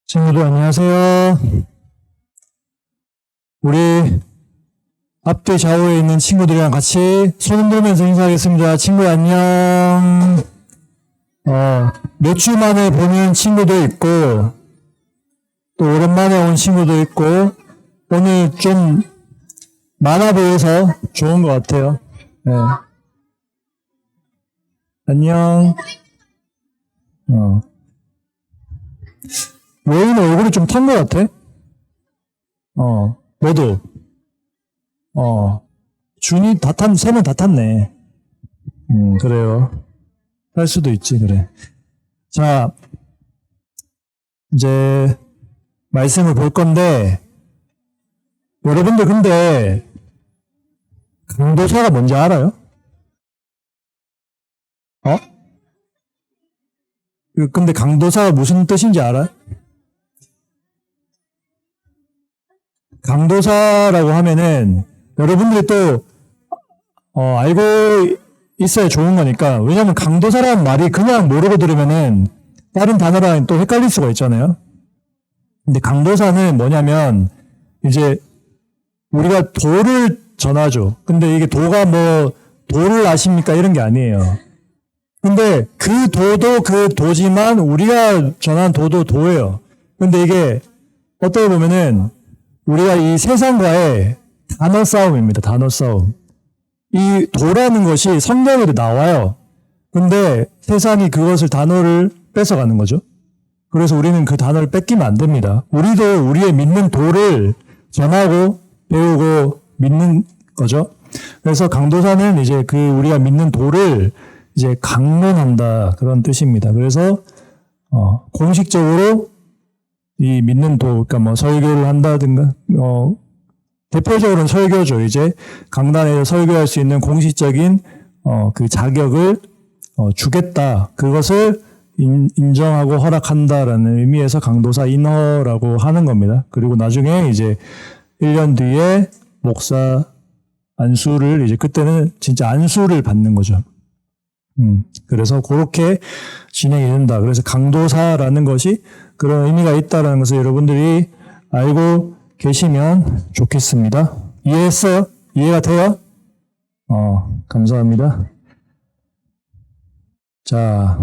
친구들 안녕하세요. 우리 앞뒤 좌우에 있는 친구들이랑 같이 손 흔들면서 인사하겠습니다. 친구 안녕. 몇 주 만에 보는 친구도 있고 또 오랜만에 온 친구도 있고 오늘 좀 많아 보여서 좋은 것 같아요. 네. 안녕. 여인은 얼굴이 좀 탄 것 같아? 너도. 준이 세 명 다 탔네. 그래요. 할 수도 있지, 그래. 자, 이제, 말씀을 볼 건데, 여러분들 근데, 강도사가 뭔지 알아요? 근데 강도사가 무슨 뜻인지 알아요? 강도사라고 하면은 여러분들이 또 알고 있어야 좋은 거니까. 왜냐면 강도사라는 말이 그냥 모르고 들으면은 다른 단어랑 또 헷갈릴 수가 있잖아요. 근데 강도사는 뭐냐면 이제 우리가 도를 전하죠. 근데 이게 도가 뭐 도를 아십니까 이런 게 아니에요. 근데 그 도도 그 도지만 우리가 전한 도도 도예요. 근데 이게 어떻게 보면은 우리가 이 세상과의 단어 싸움입니다. 단어 싸움. 이 도라는 것이 성경에도 나와요. 근데 세상이 그것을 단어를 뺏어가는 거죠. 그래서 우리는 그 단어를 뺏기면 안 됩니다. 우리도 우리의 믿는 도를 전하고 배우고 믿는 거죠. 그래서 강도사는 이제 그 우리가 믿는 도를 이제 강론한다 그런 뜻입니다. 그래서 공식적으로 이 믿는 도, 그러니까 뭐 설교를 한다든가, 대표적으로는 설교죠. 이제 강단에서 설교할 수 있는 공식적인 그 자격을 주겠다. 그것을 인정하고 허락한다라는 의미에서 강도사 인허라고 하는 겁니다. 그리고 나중에 이제 1년 뒤에 목사 안수를 이제 그때는 진짜 안수를 받는 거죠. 그래서 그렇게 진행이 된다. 그래서 강도사라는 것이 그런 의미가 있다는 것을 여러분들이 알고 계시면 좋겠습니다. 이해했어요? 이해가 돼요? 감사합니다. 자,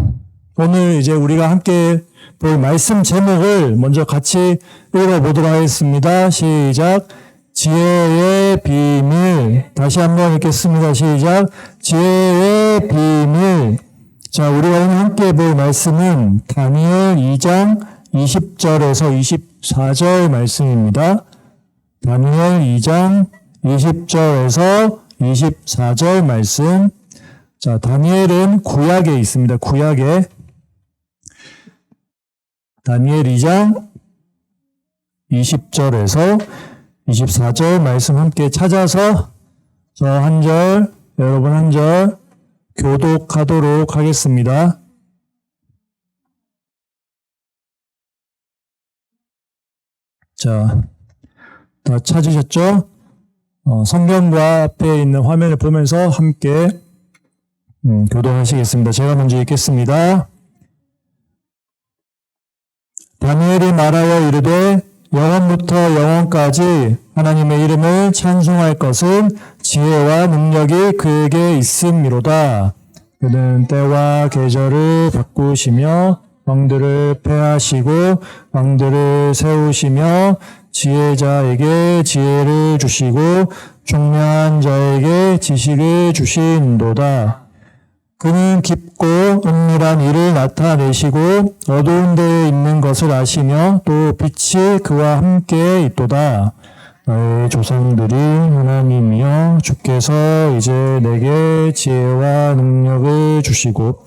오늘 이제 우리가 함께 볼 말씀 제목을 먼저 같이 읽어보도록 하겠습니다. 시작. 지혜의 비밀. 다시 한번 읽겠습니다. 시작. 지혜의 비밀. 자, 우리가 오늘 함께 볼 말씀은 다니엘 2장 20절에서 24절 말씀입니다. 다니엘 2장 20절에서 24절 말씀. 자, 다니엘은 구약에 있습니다. 구약에. 다니엘 2장 20절에서 24절 말씀 함께 찾아서 저 한 절, 여러분 한 절 교독하도록 하겠습니다. 자, 다 찾으셨죠? 성경과 앞에 있는 화면을 보면서 함께 교독하시겠습니다. 제가 먼저 읽겠습니다. 다니엘이 말하여 이르되 영원부터 영원까지 하나님의 이름을 찬송할 것은 지혜와 능력이 그에게 있음이로다. 그는 때와 계절을 바꾸시며 왕들을 패하시고 왕들을 세우시며 지혜자에게 지혜를 주시고 총명한 자에게 지식을 주신도다. 그는 깊고 은밀한 일을 나타내시고 어두운 데에 있는 것을 아시며 또 빛이 그와 함께 있도다. 너의 조상들이 하나님이여 주께서 이제 내게 지혜와 능력을 주시고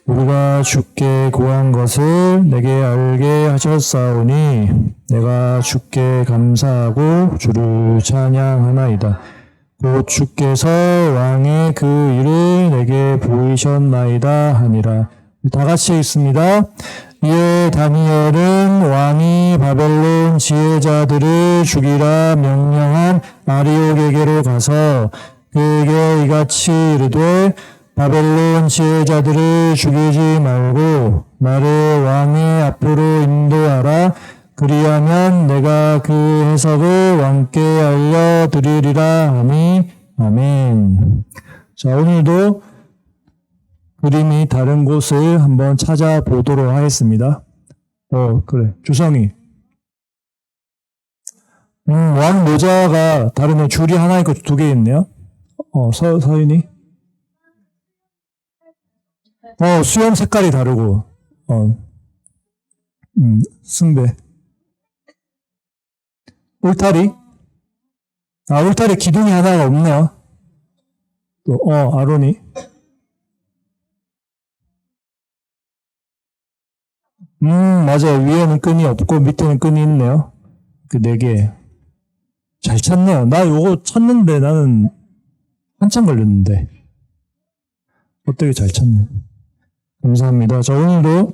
우리가 주께 구한 것을 내게 알게 하셨사오니 내가 주께 감사하고 주를 찬양하나이다. 곧 주께서 왕의 그 일을 내게 보이셨나이다 하니라. 다 같이 읽습니다. 이에 다니엘은 왕이 바벨론 지혜자들을 죽이라 명령한 아리옥에게로 가서 그에게 이같이 이르되 바벨론 지혜자들을 죽이지 말고 나를 왕의 앞으로 인도하라. 그리하면 내가 그 해석을 왕께 알려드리리라 하니 아멘. 자, 오늘도 그림이 다른 곳을 한번 찾아보도록 하겠습니다. 그래. 주성이. 왕 모자가 다르네. 줄이 하나 있고 두 개 있네요. 서인이. 수염 색깔이 다르고. 승배. 울타리. 울타리 기둥이 하나가 없네요. 또, 아론이. 맞아요. 위에는 끈이 없고 밑에는 끈이 있네요. 그 네 개. 잘 찾네요. 나 요거 찾는데 나는 한참 걸렸는데. 어떻게 잘 찾네. 감사합니다. 자, 오늘도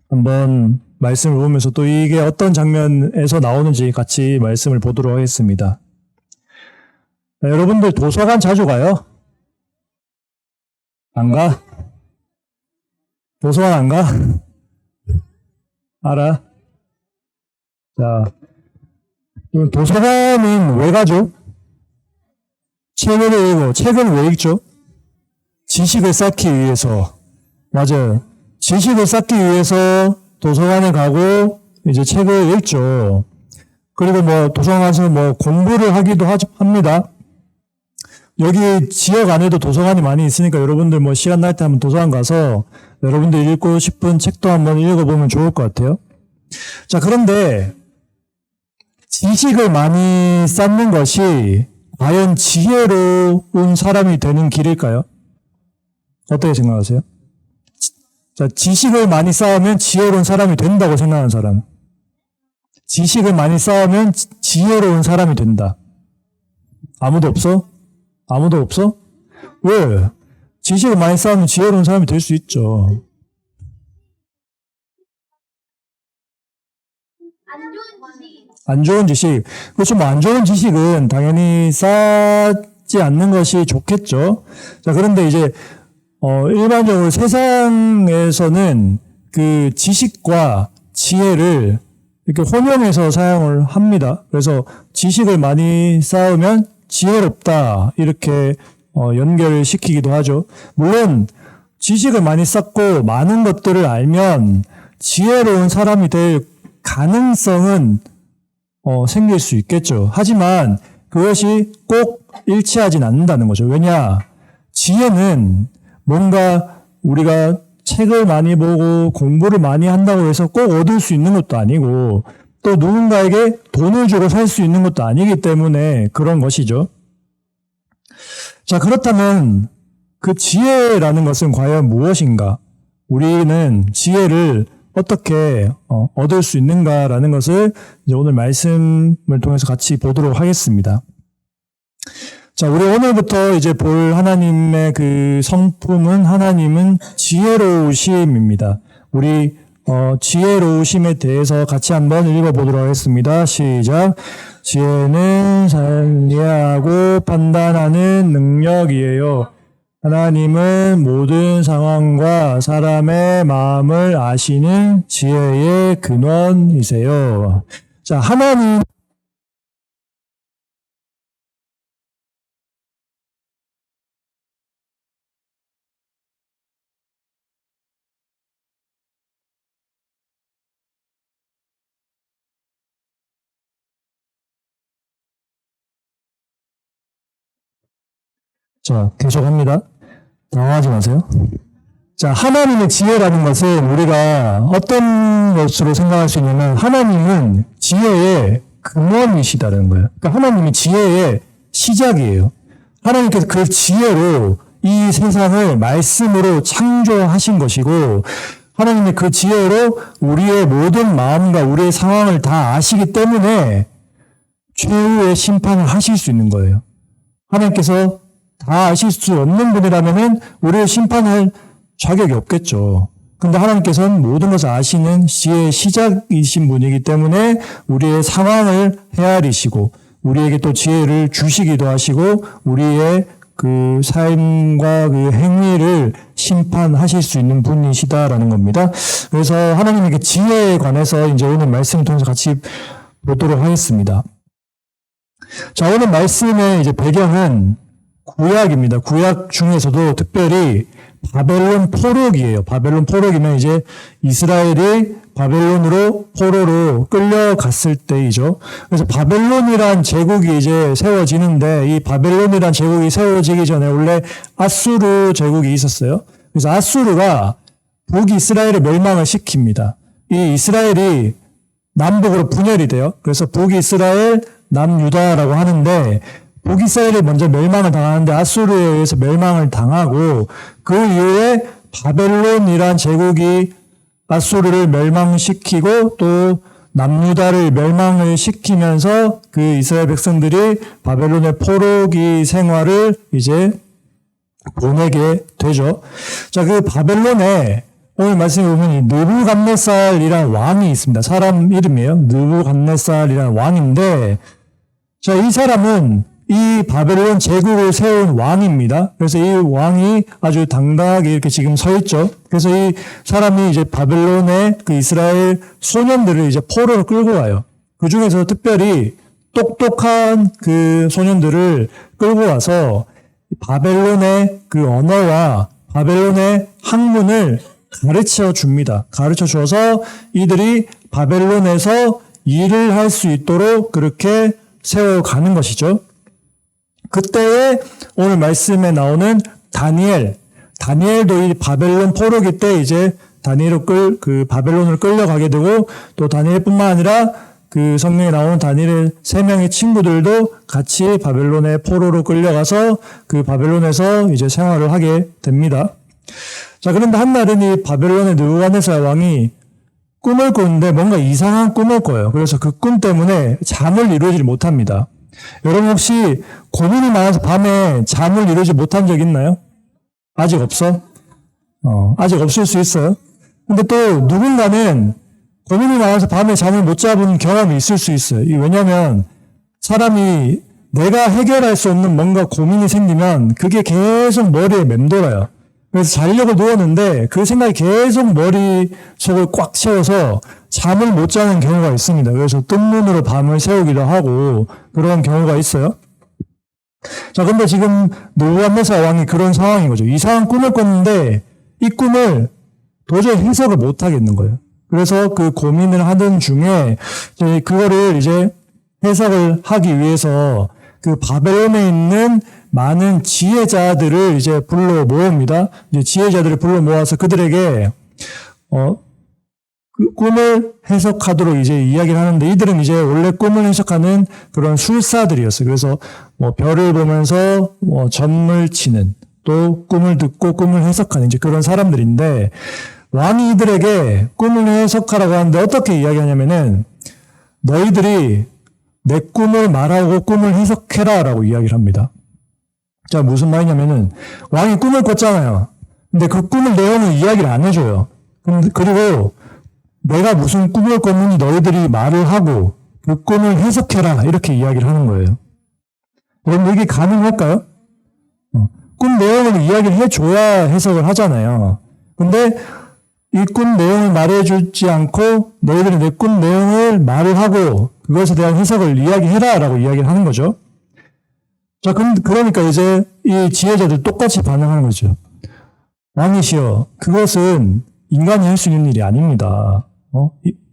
한번 말씀을 보면서 또 이게 어떤 장면에서 나오는지 같이 말씀을 보도록 하겠습니다. 자, 여러분들 도서관 자주 가요? 안 가? 도서관 안 가? 알아? 자, 도서관은 왜 가죠? 책을 읽고, 책은 왜 읽죠? 지식을 쌓기 위해서. 맞아요. 지식을 쌓기 위해서 도서관에 가고, 이제 책을 읽죠. 그리고 도서관 가서 공부를 하기도 합니다. 여기 지역 안에도 도서관이 많이 있으니까 여러분들 시간 날 때 한번 도서관 가서 여러분들 읽고 싶은 책도 한번 읽어보면 좋을 것 같아요. 자, 그런데 지식을 많이 쌓는 것이 과연 지혜로운 사람이 되는 길일까요? 어떻게 생각하세요? 자, 지식을 많이 쌓으면 지혜로운 사람이 된다고 생각하는 사람. 지식을 많이 쌓으면 지혜로운 사람이 된다. 아무도 없어? 아무도 없어? 왜? 지식을 많이 쌓으면 지혜로운 사람이 될 수 있죠. 안 좋은 지식. 그렇죠. 안 좋은 지식은 당연히 쌓지 않는 것이 좋겠죠. 자, 그런데 이제, 일반적으로 세상에서는 그 지식과 지혜를 이렇게 혼용해서 사용을 합니다. 그래서 지식을 많이 쌓으면 지혜롭다. 이렇게, 연결시키기도 하죠. 물론, 지식을 많이 쌓고 많은 것들을 알면 지혜로운 사람이 될 가능성은 생길 수 있겠죠. 하지만 그것이 꼭 일치하진 않는다는 거죠. 왜냐? 지혜는 뭔가 우리가 책을 많이 보고 공부를 많이 한다고 해서 꼭 얻을 수 있는 것도 아니고 또 누군가에게 돈을 주고 살 수 있는 것도 아니기 때문에 그런 것이죠. 자, 그렇다면 그 지혜라는 것은 과연 무엇인가? 우리는 지혜를 어떻게 얻을 수 있는가라는 것을 이제 오늘 말씀을 통해서 같이 보도록 하겠습니다. 자, 우리 오늘부터 이제 볼 하나님의 그 성품은 하나님은 지혜로우심입니다. 우리 지혜로우심에 대해서 같이 한번 읽어보도록 하겠습니다. 시작. 지혜는 이해하고 판단하는 능력이에요. 하나님은 모든 상황과 사람의 마음을 아시는 지혜의 근원이세요. 자, 하나님. 자, 계속합니다. 당황하지 마세요. 자, 하나님의 지혜라는 것은 우리가 어떤 것으로 생각할 수 있냐면 하나님은 지혜의 근원이시다는 거예요. 그러니까 하나님이 지혜의 시작이에요. 하나님께서 그 지혜로 이 세상을 말씀으로 창조하신 것이고 하나님의 그 지혜로 우리의 모든 마음과 우리의 상황을 다 아시기 때문에 최후의 심판을 하실 수 있는 거예요. 하나님께서 다 아실 수 없는 분이라면 우리를 심판할 자격이 없겠죠. 근데 하나님께서는 모든 것을 아시는 지혜의 시작이신 분이기 때문에 우리의 상황을 헤아리시고 우리에게 또 지혜를 주시기도 하시고 우리의 그 삶과 그 행위를 심판하실 수 있는 분이시다라는 겁니다. 그래서 하나님의 그 지혜에 관해서 이제 오늘 말씀을 통해서 같이 보도록 하겠습니다. 자, 오늘 말씀의 이제 배경은 구약입니다. 구약 중에서도 특별히 바벨론 포로기예요. 바벨론 포로기면 이제 이스라엘이 바벨론으로 포로로 끌려갔을 때이죠. 그래서 바벨론이란 제국이 이제 세워지는데 이 바벨론이란 제국이 세워지기 전에 원래 아수르 제국이 있었어요. 그래서 아수르가 북이스라엘을 멸망을 시킵니다. 이 이스라엘이 남북으로 분열이 돼요. 그래서 북이스라엘, 남유다라고 하는데 북이스라엘이 먼저 멸망을 당하는데 아수르에 의해서 멸망을 당하고 그 이후에 바벨론이란 제국이 아수르를 멸망시키고 또 남유다를 멸망을 시키면서 그 이스라엘 백성들이 바벨론의 포로기 생활을 이제 보내게 되죠. 자, 그 바벨론에 오늘 말씀에 보면 이 느부갓네살이라는 왕이 있습니다. 사람 이름이에요. 느부갓네살이라는 왕인데, 자, 이 사람은 이 바벨론 제국을 세운 왕입니다. 그래서 이 왕이 아주 당당하게 이렇게 지금 서 있죠. 그래서 이 사람이 이제 바벨론의 그 이스라엘 소년들을 이제 포로로 끌고 와요. 그 중에서 특별히 똑똑한 그 소년들을 끌고 와서 바벨론의 그 언어와 바벨론의 학문을 가르쳐 줍니다. 가르쳐 줘서 이들이 바벨론에서 일을 할 수 있도록 그렇게 세워가는 것이죠. 그때에 오늘 말씀에 나오는 다니엘도 이 바벨론 포로기 때 이제 그 바벨론을 끌려가게 되고 또 다니엘뿐만 아니라 그 성경에 나오는 다니엘의 3명의 친구들도 같이 바벨론의 포로로 끌려가서 그 바벨론에서 이제 생활을 하게 됩니다. 자, 그런데 한날은 이 바벨론의 느부갓네살 왕이 꿈을 꾸는데 뭔가 이상한 꿈을 꿔요. 그래서 그 꿈 때문에 잠을 이루지 못합니다. 여러분 혹시 고민이 많아서 밤에 잠을 이루지 못한 적 있나요? 아직 없어? 아직 없을 수 있어요. 근데 또 누군가는 고민이 많아서 밤에 잠을 못 잡은 경험이 있을 수 있어요. 왜냐하면 사람이 내가 해결할 수 없는 뭔가 고민이 생기면 그게 계속 머리에 맴돌아요. 그래서 자려고 누웠는데 그 생각이 계속 머릿속을 꽉 채워서 잠을 못 자는 경우가 있습니다. 그래서 뜬 눈으로 밤을 새우기도 하고 그런 경우가 있어요. 자, 근데 지금 느부갓네살 왕이 그런 상황인 거죠. 이상한 꿈을 꿨는데 이 꿈을 도저히 해석을 못 하겠는 거예요. 그래서 그 고민을 하던 중에 그거를 이제 해석을 하기 위해서 그 바벨론에 있는 많은 지혜자들을 이제 불러 모읍니다. 이제 지혜자들을 불러 모아서 그들에게 그 꿈을 해석하도록 이제 이야기를 하는데 이들은 이제 원래 꿈을 해석하는 그런 술사들이었어요. 그래서 뭐 별을 보면서 점을 치는 또 꿈을 듣고 꿈을 해석하는 이제 그런 사람들인데 왕이 이들에게 꿈을 해석하라고 하는데 어떻게 이야기하냐면은 너희들이 내 꿈을 말하고 꿈을 해석해라 라고 이야기를 합니다. 자, 무슨 말이냐면은 왕이 꿈을 꿨잖아요. 근데 그 꿈을 내용을 이야기를 안 해줘요. 그리고 내가 무슨 꿈을 꿨는지 너희들이 말을 하고 그 꿈을 해석해라 이렇게 이야기를 하는 거예요. 여러분 이게 가능할까요? 꿈 내용을 이야기를 해줘야 해석을 하잖아요. 근데 이 꿈 내용을 말해주지 않고 너희들이 내 꿈 내용을 말을 하고 그것에 대한 해석을 이야기해라 라고 이야기를 하는 거죠. 자, 그러니까 이제 이 지혜자들 똑같이 반응하는 거죠. 왕이시여, 그것은 인간이 할 수 있는 일이 아닙니다.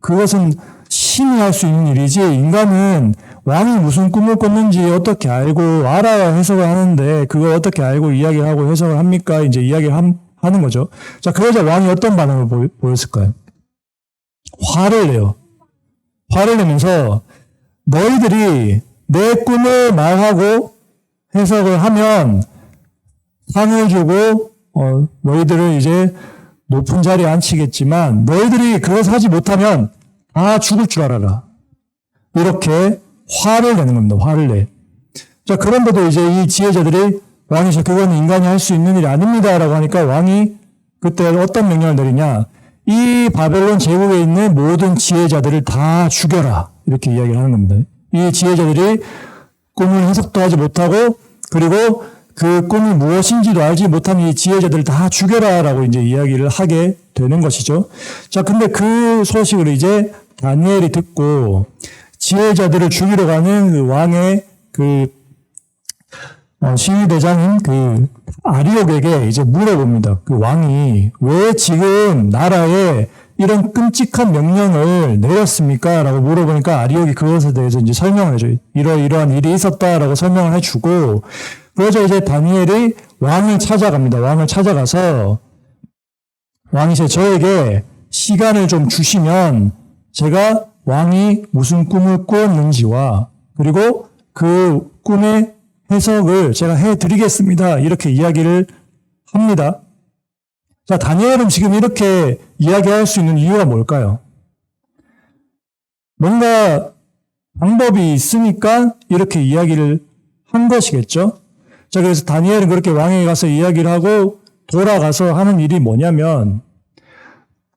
그것은 신이 할 수 있는 일이지 인간은 왕이 무슨 꿈을 꿨는지 어떻게 알고 알아야 해석을 하는데 그걸 어떻게 알고 이야기하고 해석을 합니까? 이제 이야기를 하는 거죠. 자, 그러자 왕이 어떤 반응을 보였을까요? 화를 내요. 화를 내면서 너희들이 내 꿈을 말하고 해석을 하면 상을 주고 너희들을 이제 높은 자리에 앉히겠지만 너희들이 그것을 하지 못하면 다 죽을 줄 알아라. 이렇게 화를 내는 겁니다. 화를 내. 자, 그런데도 이제 이 지혜자들이 왕이셔 그건 인간이 할 수 있는 일이 아닙니다 라고 하니까 왕이 그때 어떤 명령을 내리냐, 이 바벨론 제국에 있는 모든 지혜자들을 다 죽여라 이렇게 이야기를 하는 겁니다. 이 지혜자들이 꿈을 해석도 하지 못하고 그리고 그 꿈이 무엇인지도 알지 못한 이 지혜자들을 다 죽여라라고 이제 이야기를 하게 되는 것이죠. 자, 근데 그 소식을 이제 다니엘이 듣고 지혜자들을 죽이러 가는 그 왕의 그 시위대장인 그 아리옥에게 이제 물어봅니다. 그 왕이 왜 지금 나라에 이런 끔찍한 명령을 내렸습니까? 라고 물어보니까 아리옥이 그것에 대해서 이제 설명을 해줘요. 이러이러한 일이 있었다라고 설명을 해주고, 그래서 이제 다니엘이 왕을 찾아갑니다. 왕을 찾아가서 왕이 이제 저에게 시간을 좀 주시면 제가 왕이 무슨 꿈을 꾸었는지와 그리고 그 꿈의 해석을 제가 해드리겠습니다. 이렇게 이야기를 합니다. 자, 다니엘은 지금 이렇게 이야기할 수 있는 이유가 뭘까요? 뭔가 방법이 있으니까 이렇게 이야기를 한 것이겠죠? 자, 그래서 다니엘은 그렇게 왕에게 가서 이야기를 하고 돌아가서 하는 일이 뭐냐면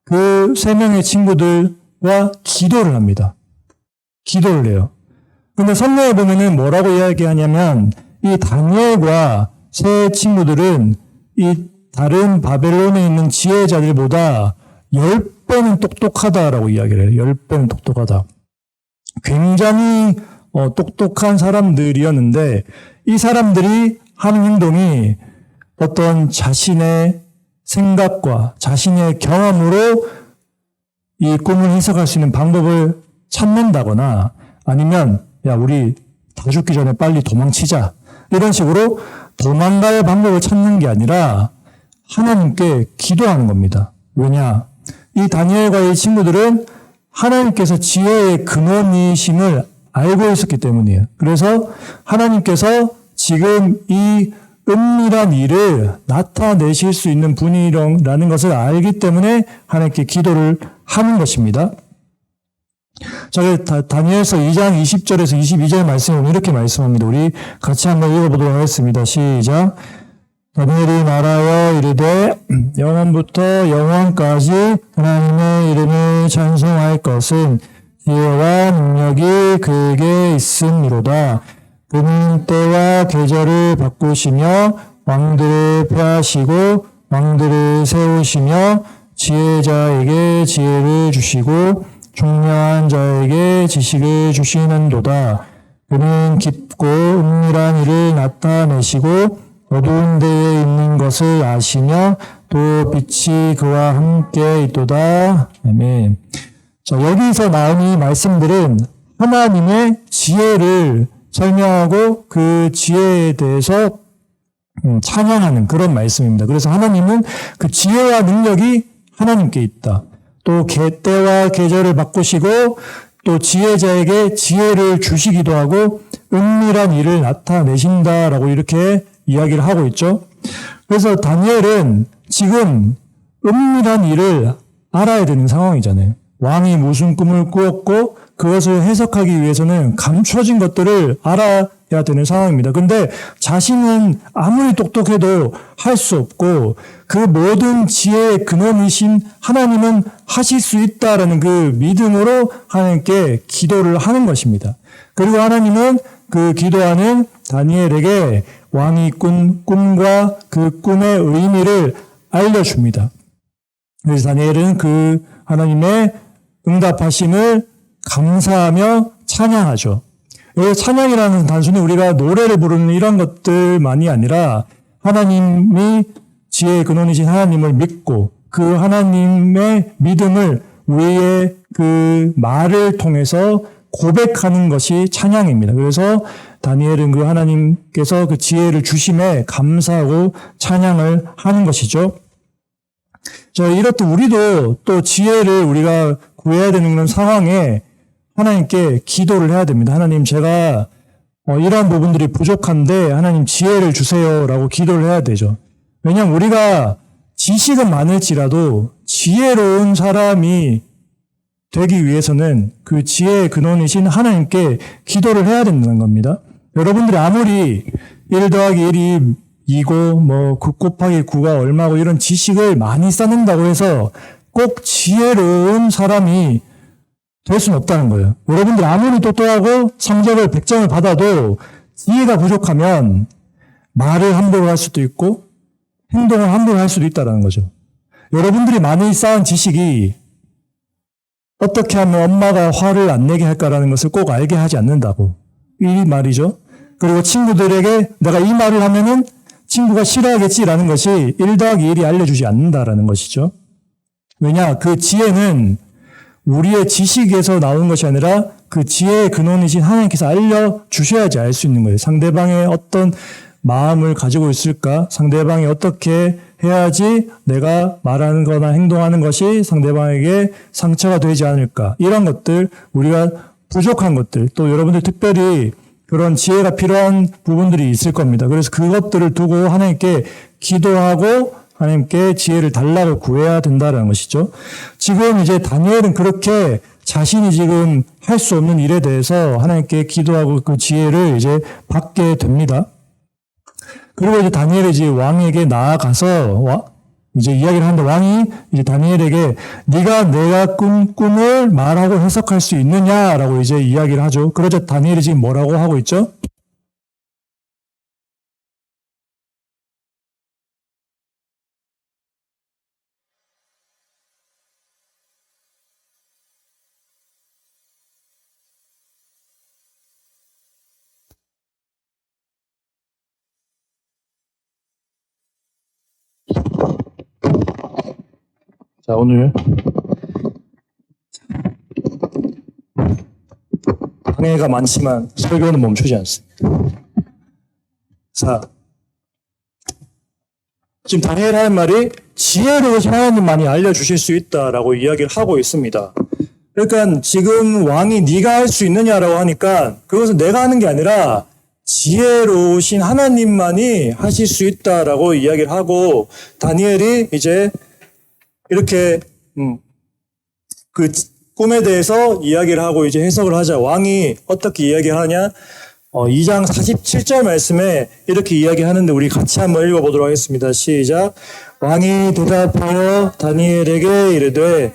그 3명의 친구들과 기도를 합니다. 기도를 해요. 근데 성경에 보면은 뭐라고 이야기하냐면 이 다니엘과 세 친구들은 이 다른 바벨론에 있는 지혜자들보다 10배는 똑똑하다라고 이야기를 해요. 10배는 똑똑하다. 굉장히 똑똑한 사람들이었는데 이 사람들이 하는 행동이 어떤 자신의 생각과 자신의 경험으로 이 꿈을 해석할 수 있는 방법을 찾는다거나 아니면 야 우리 다 죽기 전에 빨리 도망치자 이런 식으로 도망갈 방법을 찾는 게 아니라 하나님께 기도하는 겁니다. 왜냐? 이 다니엘과 이 친구들은 하나님께서 지혜의 근원이심을 알고 있었기 때문이에요. 그래서 하나님께서 지금 이 은밀한 일을 나타내실 수 있는 분이라는 것을 알기 때문에 하나님께 기도를 하는 것입니다. 자, 다니엘서 2장 20절에서 22절 말씀은 이렇게 말씀합니다. 우리 같이 한번 읽어보도록 하겠습니다. 시작. 다니엘이 말하여 이르되 영원부터 영원까지 하나님의 이름을 찬송할 것은 지혜와 능력이 그에게 있음이로다. 그는 때와 계절을 바꾸시며 왕들을 폐하시고 왕들을 세우시며 지혜자에게 지혜를 주시고 총명한 자에게 지식을 주시는도다. 그는 깊고 은밀한 일을 나타내시고 어두운 데에 있는 것을 아시며 또 빛이 그와 함께 있도다. 아멘. 자, 여기서 나온 이 말씀들은 하나님의 지혜를 설명하고 그 지혜에 대해서 찬양하는 그런 말씀입니다. 그래서 하나님은 그 지혜와 능력이 하나님께 있다. 또 때와 계절을 바꾸시고 또 지혜자에게 지혜를 주시기도 하고 은밀한 일을 나타내신다라고 이렇게 이야기를 하고 있죠. 그래서 다니엘은 지금 은밀한 일을 알아야 되는 상황이잖아요. 왕이 무슨 꿈을 꾸었고 그것을 해석하기 위해서는 감춰진 것들을 알아야 되는 상황입니다. 근데 자신은 아무리 똑똑해도 할 수 없고 그 모든 지혜의 근원이신 하나님은 하실 수 있다라는 그 믿음으로 하나님께 기도를 하는 것입니다. 그리고 하나님은 그 기도하는 다니엘에게 왕이 꾼 꿈과 그 꿈의 의미를 알려줍니다. 그래서 다니엘은 그 하나님의 응답하심을 감사하며 찬양하죠. 여기 찬양이라는 단순히 우리가 노래를 부르는 이런 것들만이 아니라 하나님이 지혜의 근원이신 하나님을 믿고 그 하나님의 믿음을 우리의 그 말을 통해서 고백하는 것이 찬양입니다. 그래서 다니엘은 그 하나님께서 그 지혜를 주심에 감사하고 찬양을 하는 것이죠. 자, 이렇듯 우리도 또 지혜를 우리가 구해야 되는 그런 상황에 하나님께 기도를 해야 됩니다. 하나님, 제가 이러한 부분들이 부족한데 하나님 지혜를 주세요라고 기도를 해야 되죠. 왜냐하면 우리가 지식은 많을지라도 지혜로운 사람이 되기 위해서는 그 지혜의 근원이신 하나님께 기도를 해야 된다는 겁니다. 여러분들이 아무리 1 더하기 1이 2고 9 곱하기 9가 얼마고 이런 지식을 많이 쌓는다고 해서 꼭 지혜로운 사람이 될 수는 없다는 거예요. 여러분들 아무리 똑똑하고 성적을 100점을 받아도 지혜가 부족하면 말을 함부로 할 수도 있고 행동을 함부로 할 수도 있다는 거죠. 여러분들이 많이 쌓은 지식이 어떻게 하면 엄마가 화를 안 내게 할까라는 것을 꼭 알게 하지 않는다고. 이 말이죠. 그리고 친구들에게 내가 이 말을 하면은 친구가 싫어하겠지라는 것이 1 더하기 1이 알려주지 않는다라는 것이죠. 왜냐? 그 지혜는 우리의 지식에서 나오는 것이 아니라 그 지혜의 근원이신 하나님께서 알려주셔야지 알 수 있는 거예요. 상대방의 어떤 마음을 가지고 있을까? 상대방이 어떻게 해야지 내가 말하는 거나 행동하는 것이 상대방에게 상처가 되지 않을까? 이런 것들, 우리가 부족한 것들, 또 여러분들 특별히 그런 지혜가 필요한 부분들이 있을 겁니다. 그래서 그것들을 두고 하나님께 기도하고 하나님께 지혜를 달라고 구해야 된다는 것이죠. 지금 이제 다니엘은 그렇게 자신이 지금 할 수 없는 일에 대해서 하나님께 기도하고 그 지혜를 이제 받게 됩니다. 그리고 이제 다니엘이 이제 왕에게 나아가서 이제 이야기를 하는데 왕이 이제 다니엘에게 네가 내가 꿈을 말하고 해석할 수 있느냐라고 이제 이야기를 하죠. 그러자 다니엘이 지금 뭐라고 하고 있죠? 자, 오늘 방해가 많지만 설교는 멈추지 않습니다. 자, 지금 다니엘 하는 말이 지혜로우신 하나님만이 알려주실 수 있다라고 이야기를 하고 있습니다. 그러니까 지금 왕이 네가 할 수 있느냐라고 하니까 그것은 내가 하는 게 아니라 지혜로우신 하나님만이 하실 수 있다라고 이야기를 하고 다니엘이 이제 이렇게 그 꿈에 대해서 이야기를 하고 이제 해석을 하자. 왕이 어떻게 이야기하냐? 2장 47절 말씀에 이렇게 이야기하는데 우리 같이 한번 읽어보도록 하겠습니다. 시작. 왕이 대답하여 다니엘에게 이르되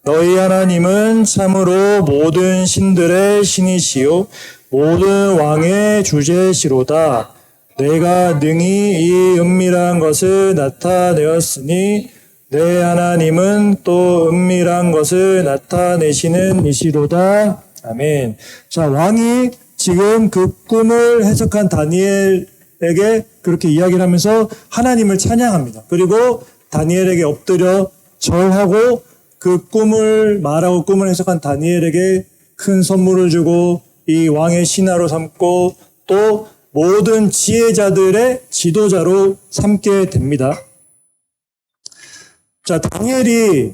너희 하나님은 참으로 모든 신들의 신이시요 모든 왕의 주제시로다. 내가 능히 이 은밀한 것을 나타내었으니 내 하나님은 또 은밀한 것을 나타내시는 이시로다. 아멘. 자, 왕이 지금 그 꿈을 해석한 다니엘에게 그렇게 이야기를 하면서 하나님을 찬양합니다. 그리고 다니엘에게 엎드려 절하고 그 꿈을 말하고 꿈을 해석한 다니엘에게 큰 선물을 주고 이 왕의 신하로 삼고 또 모든 지혜자들의 지도자로 삼게 됩니다. 자, 다니엘이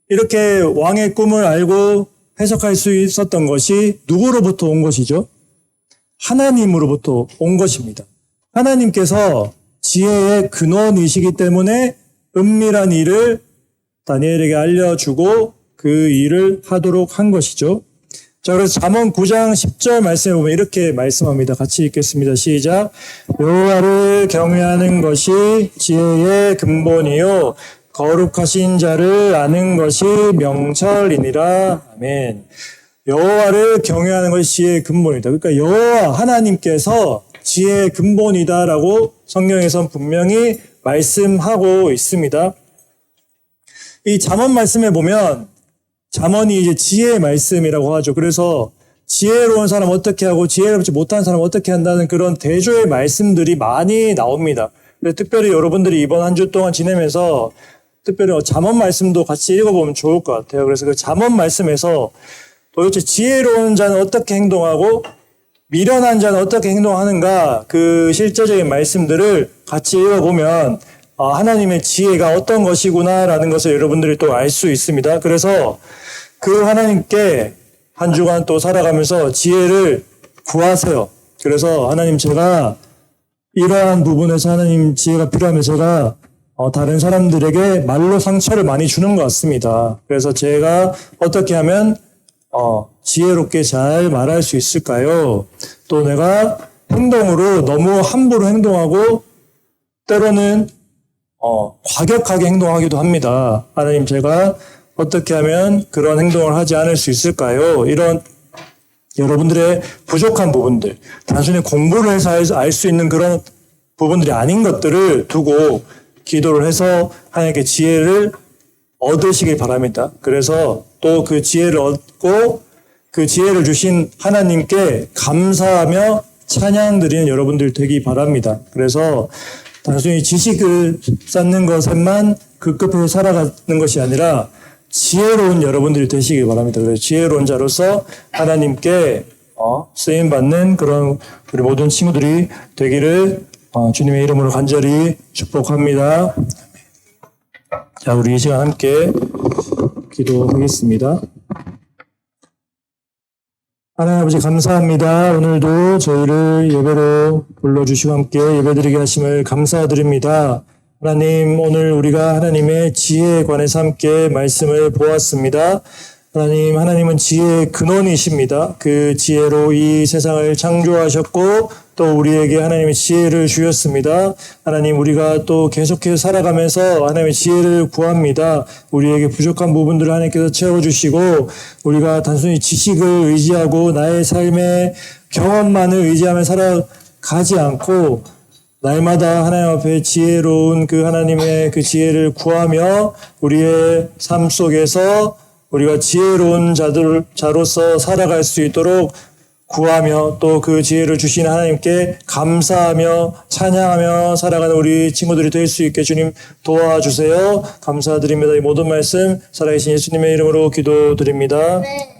이렇게 왕의 꿈을 알고 해석할 수 있었던 것이 누구로부터 온 것이죠? 하나님으로부터 온 것입니다. 하나님께서 지혜의 근원이시기 때문에 은밀한 일을 다니엘에게 알려주고 그 일을 하도록 한 것이죠. 자, 그래서 잠언 9장 10절 말씀에 보면 이렇게 말씀합니다. 같이 읽겠습니다. 시작. 여호와를 경외하는 것이 지혜의 근본이요 거룩하신 자를 아는 것이 명철이니라. 아멘. 여호와를 경외하는 것이 지혜의 근본이다. 그러니까 여호와 하나님께서 지혜의 근본이다라고 성경에선 분명히 말씀하고 있습니다. 이 잠언 말씀에 보면 잠언이 이제 지혜의 말씀이라고 하죠. 그래서 지혜로운 사람 어떻게 하고 지혜롭지 못한 사람 어떻게 한다는 그런 대조의 말씀들이 많이 나옵니다. 특별히 여러분들이 이번 한 주 동안 지내면서 특별히 잠언 말씀도 같이 읽어보면 좋을 것 같아요. 그래서 그 잠언 말씀에서 도대체 지혜로운 자는 어떻게 행동하고 미련한 자는 어떻게 행동하는가 그 실제적인 말씀들을 같이 읽어보면 하나님의 지혜가 어떤 것이구나라는 것을 여러분들이 또 알 수 있습니다. 그래서 그 하나님께 한 주간 또 살아가면서 지혜를 구하세요. 그래서 하나님 제가 이러한 부분에서 하나님 지혜가 필요하면 제가 다른 사람들에게 말로 상처를 많이 주는 것 같습니다. 그래서 제가 어떻게 하면 지혜롭게 잘 말할 수 있을까요? 또 내가 행동으로 너무 함부로 행동하고 때로는 과격하게 행동하기도 합니다. 하나님 제가 어떻게 하면 그런 행동을 하지 않을 수 있을까요? 이런 여러분들의 부족한 부분들, 단순히 공부를 해서 알 수 있는 그런 부분들이 아닌 것들을 두고 기도를 해서 하나님께 지혜를 얻으시길 바랍니다. 그래서 또 그 지혜를 얻고 그 지혜를 주신 하나님께 감사하며 찬양드리는 여러분들 되기 바랍니다. 그래서 단순히 지식을 쌓는 것에만 급급해서 살아가는 것이 아니라 지혜로운 여러분들이 되시길 바랍니다. 그래서 지혜로운 자로서 하나님께 쓰임받는 그런 우리 모든 친구들이 되기를 주님의 이름으로 간절히 축복합니다. 자, 우리 이 시간 함께 기도하겠습니다. 하나님 아버지 감사합니다. 오늘도 저희를 예배로 불러주시고 함께 예배드리게 하심을 감사드립니다. 하나님, 오늘 우리가 하나님의 지혜에 관해서 함께 말씀을 보았습니다. 하나님은 지혜의 근원이십니다. 그 지혜로 이 세상을 창조하셨고 또 우리에게 하나님의 지혜를 주셨습니다. 하나님, 우리가 또 계속해서 살아가면서 하나님의 지혜를 구합니다. 우리에게 부족한 부분들을 하나님께서 채워주시고 우리가 단순히 지식을 의지하고 나의 삶의 경험만을 의지하며 살아가지 않고 날마다 하나님 앞에 지혜로운 그 하나님의 그 지혜를 구하며 우리의 삶 속에서 우리가 지혜로운 자로서 살아갈 수 있도록 구하며 또 그 지혜를 주신 하나님께 감사하며 찬양하며 살아가는 우리 친구들이 될 수 있게 주님 도와주세요. 감사드립니다. 이 모든 말씀 살아계신 예수님의 이름으로 기도드립니다. 네.